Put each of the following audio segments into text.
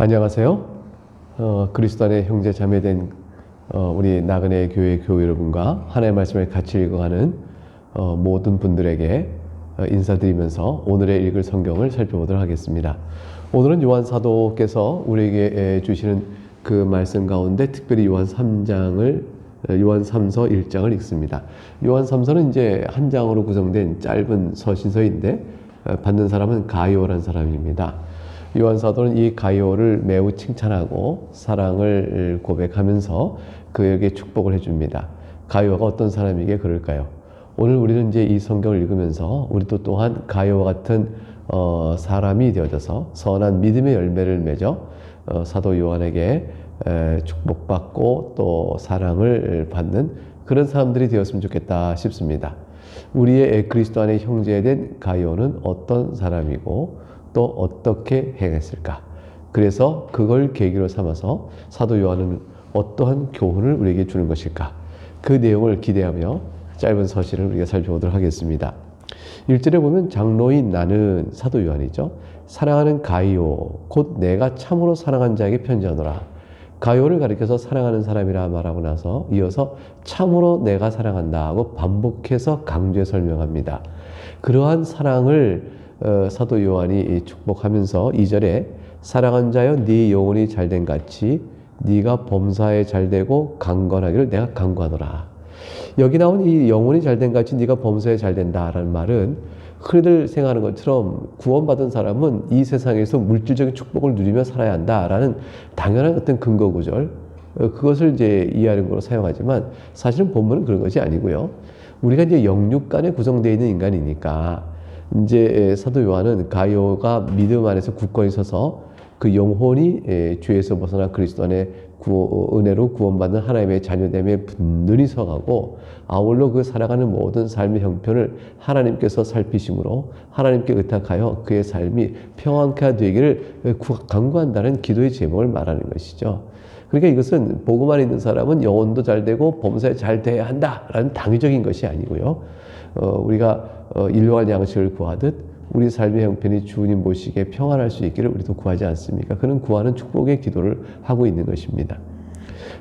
안녕하세요. 그리스도 안의 형제 자매된 우리 나그네 교회 교우 여러분과 하나님의 말씀을 같이 읽어가는 모든 분들에게 인사드리면서 오늘의 읽을 성경을 살펴보도록 하겠습니다. 오늘은 요한 사도께서 우리에게 주시는 그 말씀 가운데 특별히 요한 3장을 요한 3서 1장을 읽습니다. 요한 3서는 이제 한 장으로 구성된 짧은 서신서인데 받는 사람은 가이오라는 사람입니다. 요한 사도는 이 가이오를 매우 칭찬하고 사랑을 고백하면서 그에게 축복을 해줍니다. 가이오가 어떤 사람에게 그럴까요? 오늘 우리는 이제 이 성경을 읽으면서 우리도 또한 가이오와 같은 사람이 되어져서 선한 믿음의 열매를 맺어 사도 요한에게 축복받고 또 사랑을 받는 그런 사람들이 되었으면 좋겠다 싶습니다. 우리의 그리스도 안의 형제된 가이오는 어떤 사람이고 또 어떻게 행했을까? 그래서 그걸 계기로 삼아서 사도 요한은 어떠한 교훈을 우리에게 주는 것일까? 그 내용을 기대하며 짧은 서신을 우리가 살펴보도록 하겠습니다. 1절에 보면 장로인 나는 사도 요한이죠. 사랑하는 가이오 곧 내가 참으로 사랑한 자에게 편지하노라. 가이오를 가리켜서 사랑하는 사람이라 말하고 나서 이어서 참으로 내가 사랑한다 하고 반복해서 강조해 설명합니다. 그러한 사랑을 사도 요한이 축복하면서 2절에 사랑한 자여 네 영혼이 잘된 같이 네가 범사에 잘되고 강건하기를 내가 간구하노라. 여기 나온 이 영혼이 잘된 같이 네가 범사에 잘된다라는 말은 흔히들 생각하는 것처럼 구원받은 사람은 이 세상에서 물질적인 축복을 누리며 살아야 한다라는 당연한 어떤 근거 구절 그것을 이제 이해하는 걸로 사용하지만 사실은 본문은 그런 것이 아니고요. 우리가 이제 영육 간에 구성되어 있는 인간이니까 이제 사도 요한은 가이오가 믿음 안에서 굳건히 서서 그 영혼이 죄에서 벗어나 그리스도 안에 은혜로 구원받는 하나님의 자녀됨에 든든히 서가고 아울러 그 살아가는 모든 삶의 형편을 하나님께서 살피심으로 하나님께 의탁하여 그의 삶이 평안케 되기를 간구한다는 기도의 제목을 말하는 것이죠. 그러니까 이것은 복음 안에 있는 사람은 영혼도 잘 되고 범사에 잘 돼야 한다라는 당위적인 것이 아니고요. 우리가 일용할 양식을 구하듯 우리 삶의 형편이 주님 보시기에 평안할 수 있기를 우리도 구하지 않습니까? 그는 구하는 축복의 기도를 하고 있는 것입니다.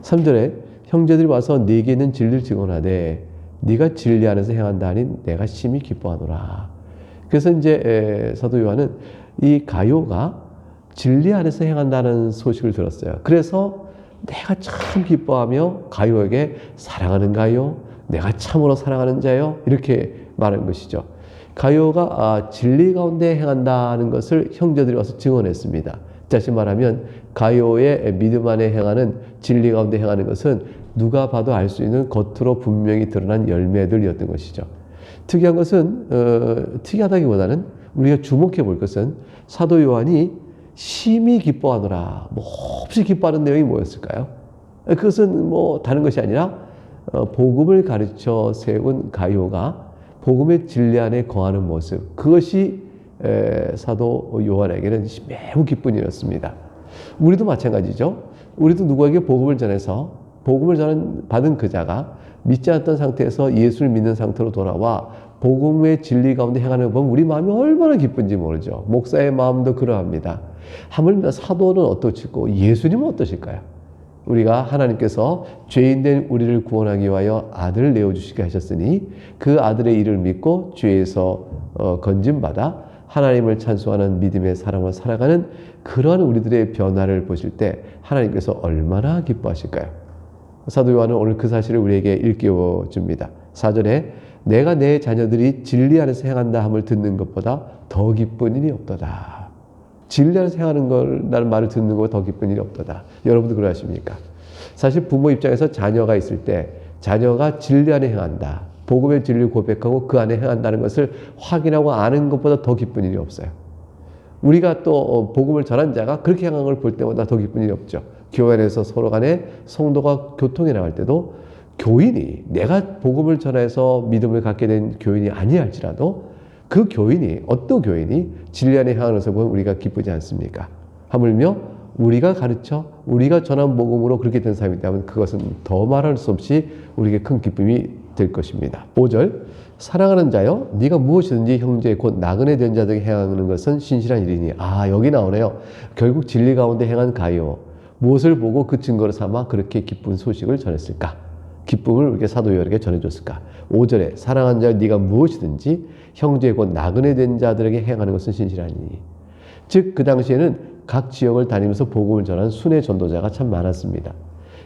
3절에 형제들이 와서 네게 있는 진리를 증언하되 네가 진리 안에서 행한다 하니 내가 심히 기뻐하노라. 그래서 이제 사도 요한은 이 가이오가 진리 안에서 행한다는 소식을 들었어요. 그래서 내가 참 기뻐하며 가이오에게 사랑하는 가이오, 내가 참으로 사랑하는 자요 이렇게 말한 것이죠. 가이오가 진리 가운데 행한다는 것을 형제들이 와서 증언했습니다. 다시 말하면 가이오의 믿음 안에 행하는 진리 가운데 행하는 것은 누가 봐도 알 수 있는 겉으로 분명히 드러난 열매들이었던 것이죠. 특이한 것은 특이하다기보다는 우리가 주목해 볼 것은 사도 요한이 심히 기뻐하노라 몹시 기뻐하는 내용이 뭐였을까요? 그것은 뭐 다른 것이 아니라 복음을 가르쳐 세운 가이오가 복음의 진리 안에 거하는 모습 그것이 사도 요한에게는 매우 기쁜 일이었습니다. 우리도 마찬가지죠. 우리도 누구에게 복음을 전해서 복음을 받은 그자가 믿지 않았던 상태에서 예수를 믿는 상태로 돌아와 복음의 진리 가운데 행하는 걸 보면 우리 마음이 얼마나 기쁜지 모르죠. 목사의 마음도 그러합니다. 하물며 사도는 어떠실고 예수님은 어떠실까요? 우리가 하나님께서 죄인된 우리를 구원하기 위하여 아들을 내어주시게 하셨으니 그 아들의 일을 믿고 죄에서 건짐받아 하나님을 찬송하는 믿음의 사랑으로 살아가는 그러한 우리들의 변화를 보실 때 하나님께서 얼마나 기뻐하실까요? 사도 요한은 오늘 그 사실을 우리에게 일깨워 줍니다. 4절에 내가 내 자녀들이 진리 안에서 행한다 함을 듣는 것보다 더 기쁜 일이 없도다. 진리 안에서 행하는 걸라는 말을 듣는 것보다 더 기쁜 일이 없도다. 여러분도 그러하십니까? 사실 부모 입장에서 자녀가 있을 때 자녀가 진리 안에 행한다. 복음의 진리를 고백하고 그 안에 행한다는 것을 확인하고 아는 것보다 더 기쁜 일이 없어요. 우리가 또 복음을 전한 자가 그렇게 행한 걸 볼 때보다 더 기쁜 일이 없죠. 교회 안에서 서로 간에 성도가 교통해 나갈 때도 교인이 내가 복음을 전해서 믿음을 갖게 된 교인이 아니할지라도 그 교인이 어떤 교인이 진리 안에 향하는 것을 보면 우리가 기쁘지 않습니까? 하물며 우리가 가르쳐 우리가 전한 복음으로 그렇게 된 사람이 있다면 그것은 더 말할 수 없이 우리에게 큰 기쁨이 될 것입니다. 5절 사랑하는 자여 네가 무엇이든지 형제 곧 나그네 된 자들에게 행하는 것은 신실한 일이니. 여기 나오네요. 결국 진리 가운데 행한 가요. 무엇을 보고 그 증거로 삼아 그렇게 기쁜 소식을 전했을까? 기쁨을 이렇게 사도 요한에게 전해줬을까? 5절에 사랑하는 자여 네가 무엇이든지 형제 곧 나그네 된 자들에게 행하는 것은 신실한 일이니. 즉 그 당시에는 각 지역을 다니면서 복음을 전하는 순회 전도자가 참 많았습니다.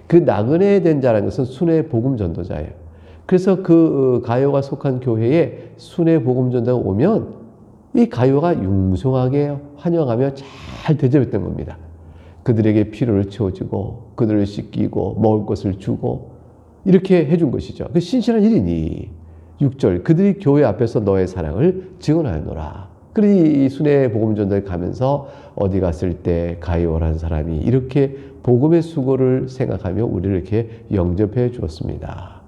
그 나그네 된 자라는 것은 순회 복음 전도자예요. 그래서 그 가요가 속한 교회에 순회 복음 전도자가 오면 이 가요가 융숭하게 환영하며 잘 대접했던 겁니다. 그들에게 필요를 채워주고 그들을 씻기고 먹을 것을 주고 이렇게 해준 것이죠. 그 신실한 일이니. 6절 그들이 교회 앞에서 너의 사랑을 증언하였노라. 그러니 이 순회 복음 전도에 가면서 어디 갔을 때 가요라는 사람이 이렇게 복음의 수고를 생각하며 우리를 이렇게 영접해 주었습니다.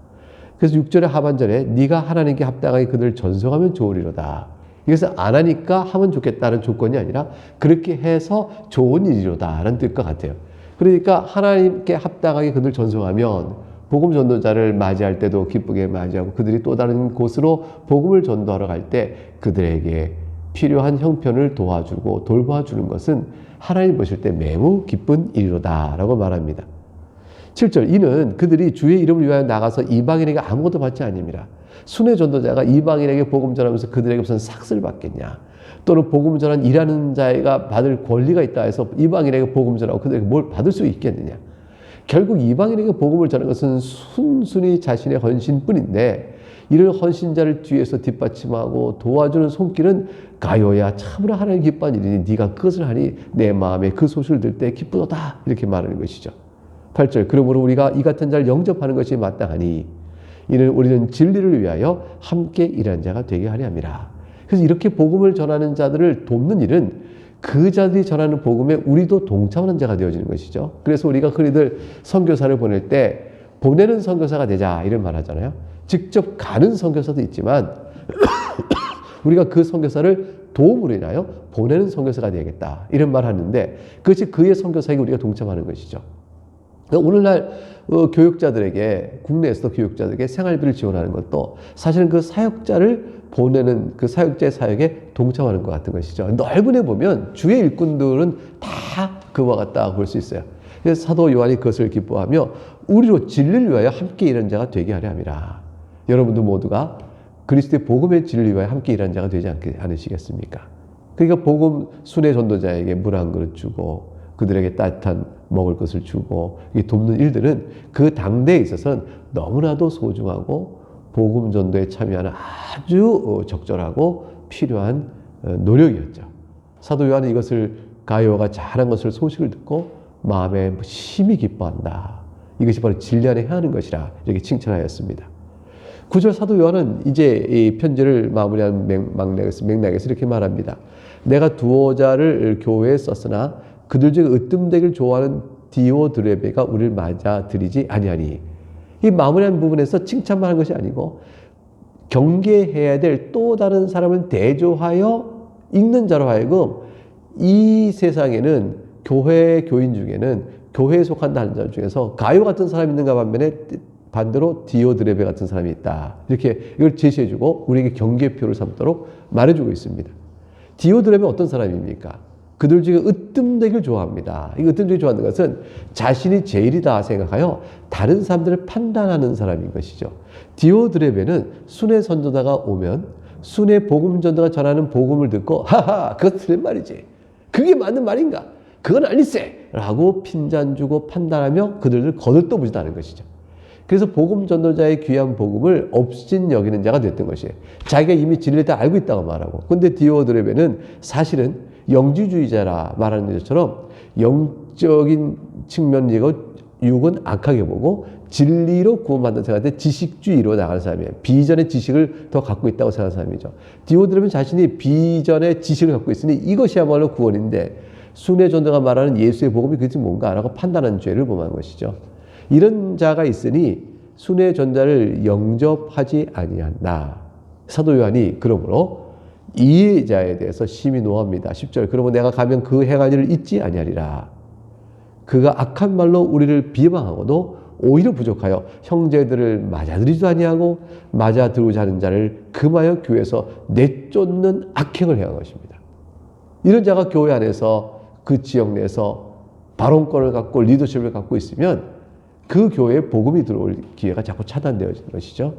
그래서 6절의 하반절에 네가 하나님께 합당하게 그들을 전송하면 좋으리로다. 이것은 안 하니까 하면 좋겠다는 조건이 아니라 그렇게 해서 좋은 일이로다라는 뜻과 같아요. 그러니까 하나님께 합당하게 그들을 전송하면 복음 전도자를 맞이할 때도 기쁘게 맞이하고 그들이 또 다른 곳으로 복음을 전도하러 갈 때 그들에게 필요한 형편을 도와주고 돌봐주는 것은 하나님 보실 때 매우 기쁜 일이로다 라고 말합니다. 7절 이는 그들이 주의 이름을 위하여 나가서 이방인에게 아무것도 받지 아니함이라. 순회 전도자가 이방인에게 복음 전하면서 그들에게 무슨 삭슬 받겠냐, 또는 복음 전한 일하는 자가 받을 권리가 있다 해서 이방인에게 복음 전하고 그들에게 뭘 받을 수 있겠느냐. 결국 이방인에게 복음을 전하는 것은 순순히 자신의 헌신뿐인데 이런 헌신자를 뒤에서 뒷받침하고 도와주는 손길은 가요야 참으로 하나님 기뻐한 일이니 네가 그것을 하니 내 마음에 그 소식을 들을 때 기쁘도다 이렇게 말하는 것이죠. 8절 그러므로 우리가 이 같은 자를 영접하는 것이 마땅하니 이는 우리는 진리를 위하여 함께 일하는 자가 되게 하려 함이라. 그래서 이렇게 복음을 전하는 자들을 돕는 일은 그 자들이 전하는 복음에 우리도 동참하는 자가 되어지는 것이죠. 그래서 우리가 흔히들 선교사를 보낼 때 보내는 선교사가 되자 이런 말 하잖아요. 직접 가는 선교사도 있지만 우리가 그 선교사를 도움으로 인하여 보내는 선교사가 되겠다 이런 말 하는데 그것이 그의 선교사에게 우리가 동참하는 것이죠. 오늘날 교육자들에게 국내에서도 교육자들에게 생활비를 지원하는 것도 사실은 그 사역자를 보내는 그 사역자의 사역에 동참하는 것 같은 것이죠. 넓은 애 보면 주의 일꾼들은 다 그와 같다 볼 수 있어요. 그래서 사도 요한이 그것을 기뻐하며 우리로 진리를 위하여 함께 일하는 자가 되게 하려 함이라. 여러분도 모두가 그리스도의 복음의 진리를 위하여 함께 일하는 자가 되지 않으시겠습니까? 그러니까 복음 순회 전도자에게 물 한 그릇 주고 그들에게 따뜻한 먹을 것을 주고 돕는 일들은 그 당대에 있어서는 너무나도 소중하고 복음 전도에 참여하는 아주 적절하고 필요한 노력이었죠. 사도 요한은 이것을 가요가 잘한 것을 소식을 듣고 마음에 심히 기뻐한다. 이것이 바로 진리 안에 행하는 것이라 이렇게 칭찬하였습니다. 9절 사도 요한은 이제 이 편지를 마무리하는 맥락에서 이렇게 말합니다. 내가 두어 자를 교회에 썼으나 그들 중에 으뜸되기를 좋아하는 디오드레베가 우리를 맞아들이지 아니하니. 이 마무리한 부분에서 칭찬만 하는 것이 아니고 경계해야 될 또 다른 사람을 대조하여 읽는 자로 하여금 이 세상에는 교회 교인 중에는 교회에 속한다는 자 중에서 가요 같은 사람이 있는가 반면에 반대로 디오드레베 같은 사람이 있다. 이렇게 이걸 제시해주고 우리에게 경계표를 삼도록 말해주고 있습니다. 디오드레베는 어떤 사람입니까? 그들 중에 으뜸되기를 좋아합니다. 이 으뜸되기 좋아하는 것은 자신이 제일이다 생각하여 다른 사람들을 판단하는 사람인 것이죠. 디오드레베는 순회 선도자가 오면 순회 복음 전도가 전하는 복음을 듣고 하하 그것 틀린 말이지. 그게 맞는 말인가? 그건 아니세! 라고 핀잔 주고 판단하며 그들을 거들떠보지도 것이죠. 그래서 복음 전도자의 귀한 복음을 업신 여기는 자가 됐던 것이에요. 자기가 이미 진리를 다 알고 있다고 말하고. 근데 디오드레베는 사실은 영지주의자라 말하는 것처럼 영적인 측면이고 육은 악하게 보고 진리로 구원받는 생각할 때 지식주의로 나가는 사람이에요. 비전의 지식을 더 갖고 있다고 생각하는 사람이죠. 디오드레베는 자신이 비전의 지식을 갖고 있으니 이것이야말로 구원인데 순회 전도가 말하는 예수의 복음이 그것이 뭔가 라고 판단하는 죄를 범한 것이죠. 이런 자가 있으니 순회 전자를 영접하지 아니한다. 사도 요한이 그러므로 이 자에 대해서 심히 노합니다. 10절 그러면 내가 가면 그 행한 일을 잊지 아니하리라. 그가 악한 말로 우리를 비방하고도 오히려 부족하여 형제들을 맞아들이지도 아니하고 맞아들고자 하는 자를 금하여 교회에서 내쫓는 악행을 행한 것입니다. 이런 자가 교회 안에서 그 지역 내에서 발언권을 갖고 리더십을 갖고 있으면 그 교회에 복음이 들어올 기회가 자꾸 차단되어지는 것이죠.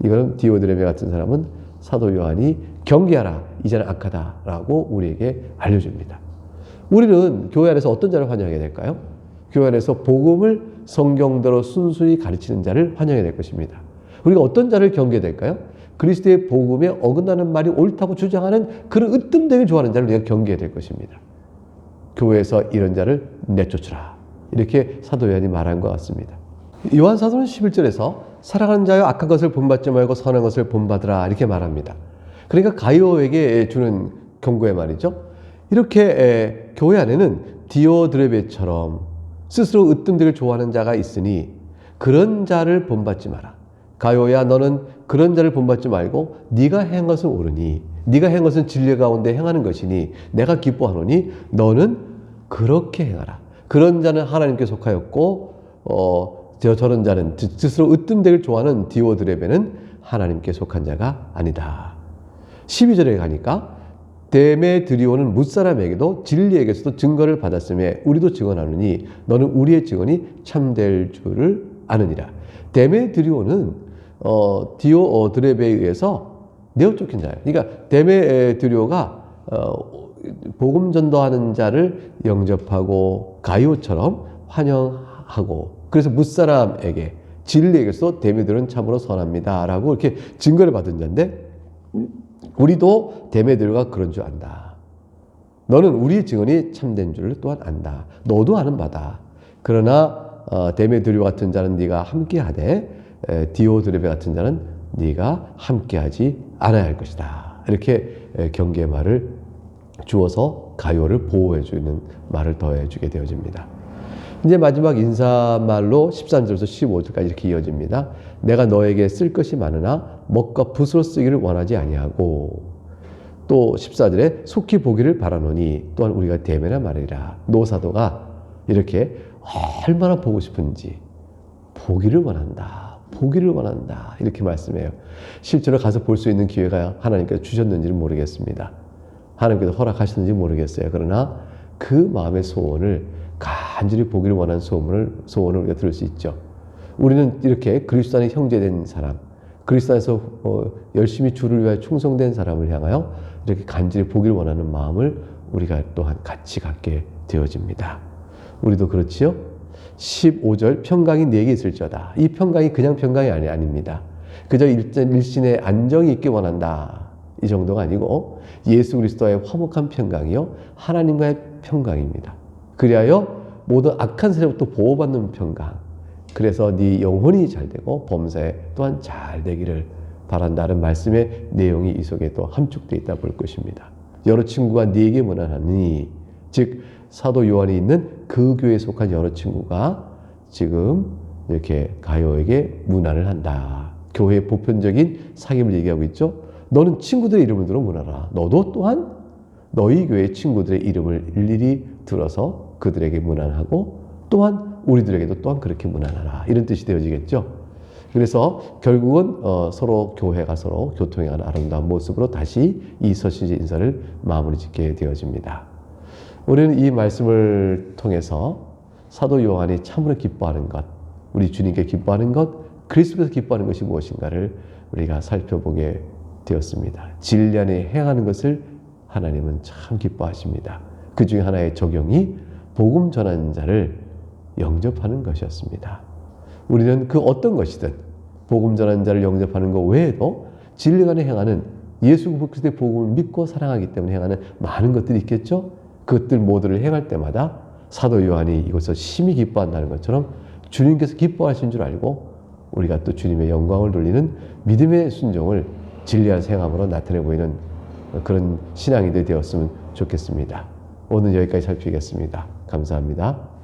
이거는 디오드레베 같은 사람은 사도 요한이 경계하라, 이 자는 악하다라고 우리에게 알려줍니다. 우리는 교회 안에서 어떤 자를 환영해야 될까요? 교회 안에서 복음을 성경대로 순순히 가르치는 자를 환영해야 될 것입니다. 우리가 어떤 자를 경계해야 될까요? 그리스도의 복음에 어긋나는 말이 옳다고 주장하는 그런 으뜸되게 좋아하는 자를 우리가 경계해야 될 것입니다. 교회에서 이런 자를 내쫓으라. 이렇게 사도 요한이 말한 것 같습니다. 요한 사도는 11절에서 사랑하는 자여 악한 것을 본받지 말고 선한 것을 본받으라 이렇게 말합니다. 그러니까 가이오에게 주는 경고의 말이죠. 이렇게 교회 안에는 디오드레베처럼 스스로 으뜸되기를 좋아하는 자가 있으니 그런 자를 본받지 마라. 가이오야, 너는 그런 자를 본받지 말고 네가 행한 것은 옳으니 네가 행한 것은 진리 가운데 행하는 것이니 내가 기뻐하노니 너는 그렇게 행하라. 그런 자는 하나님께 속하였고 저런 자는 스스로 으뜸되기를 좋아하는 디오드레베는 하나님께 속한 자가 아니다. 12절에 가니까 데메드리오는 뭇사람에게도 진리에게서도 증거를 받았음에 우리도 증언하느니 너는 우리의 증언이 참될 줄을 아느니라. 데메드리오는 디오드레베에 의해서 내어쫓긴 자예요. 그러니까 데메드리오가 복음 전도하는 자를 영접하고 가이오처럼 환영하고 그래서 뭇사람에게 진리에게서 데메드리오는 참으로 선합니다 라고 이렇게 증거를 받은 자인데 우리도 데메드리오가 그런 줄 안다. 너는 우리의 증언이 참된 줄을 또한 안다. 너도 아는 바다. 그러나 데메드리오 같은 자는 네가 함께하되 디오드레베 같은 자는 네가 함께하지 않아야 할 것이다. 이렇게 경계의 말을 주어서 가이오를 보호해주는 말을 더해주게 되어집니다. 이제 마지막 인사말로 13절에서 15절까지 이렇게 이어집니다. 내가 너에게 쓸 것이 많으나 먹과 붓으로 쓰기를 원하지 아니하고 또 14절에 속히 보기를 바라노니 또한 우리가 대면하 말이라. 노사도가 이렇게 얼마나 보고 싶은지 보기를 원한다. 보기를 원한다. 이렇게 말씀해요. 실제로 가서 볼 수 있는 기회가 하나님께서 주셨는지는 모르겠습니다. 하나님께서 허락하셨는지 모르겠어요. 그러나 그 마음의 소원을 간절히 보기를 원하는 소원을 우리가 들을 수 있죠. 우리는 이렇게 그리스도 안에 형제된 사람, 그리스도 안에서 열심히 주를 위하여 충성된 사람을 향하여 이렇게 간절히 보기를 원하는 마음을 우리가 또한 같이 갖게 되어집니다. 우리도 그렇지요? 15절 평강이 네게 있을지어다. 이 평강이 그냥 평강이 아닙니다. 그저 일신의 안정이 있기 원한다. 이 정도가 아니고 예수 그리스도의 화목한 평강이요 하나님과의 평강입니다. 그리하여 모든 악한 세력부터 보호받는 평강. 그래서 네 영혼이 잘되고 범사에 또한 잘되기를 바란다는 말씀의 내용이 이 속에 또 함축되어 있다 볼 것입니다. 여러 친구가 네게 문안하니 즉 사도 요한이 있는 그 교회에 속한 여러 친구가 지금 이렇게 가이오에게 문안을 한다. 교회의 보편적인 사귐을 얘기하고 있죠. 너는 친구들의 이름을 들어 문안하라. 너도 또한 너희 교회 친구들의 이름을 일일이 들어서 그들에게 문안하고 또한 우리들에게도 또한 그렇게 문안하라. 이런 뜻이 되어지겠죠. 그래서 결국은 서로 교회가 서로 교통해가는 아름다운 모습으로 다시 이 서신지 인사를 마무리 짓게 되어집니다. 우리는 이 말씀을 통해서 사도 요한이 참으로 기뻐하는 것, 우리 주님께 기뻐하는 것, 그리스도께서 기뻐하는 것이 무엇인가를 우리가 살펴보게 되었습니다. 진리 안에 행하는 것을 하나님은 참 기뻐하십니다. 그 중에 하나의 적용이 복음 전하는 자를 영접하는 것이었습니다. 우리는 그 어떤 것이든 복음 전하는 자를 영접하는 것 외에도 진리 안에 행하는 예수 그리스도의 복음을 믿고 사랑하기 때문에 행하는 많은 것들이 있겠죠. 그것들 모두를 행할 때마다 사도 요한이 이것을 심히 기뻐한다는 것처럼 주님께서 기뻐하신 줄 알고 우리가 또 주님의 영광을 돌리는 믿음의 순종을 진리한 생활로 나타내 보이는 그런 신앙이 되었으면 좋겠습니다. 오늘 여기까지 살피겠습니다. 감사합니다.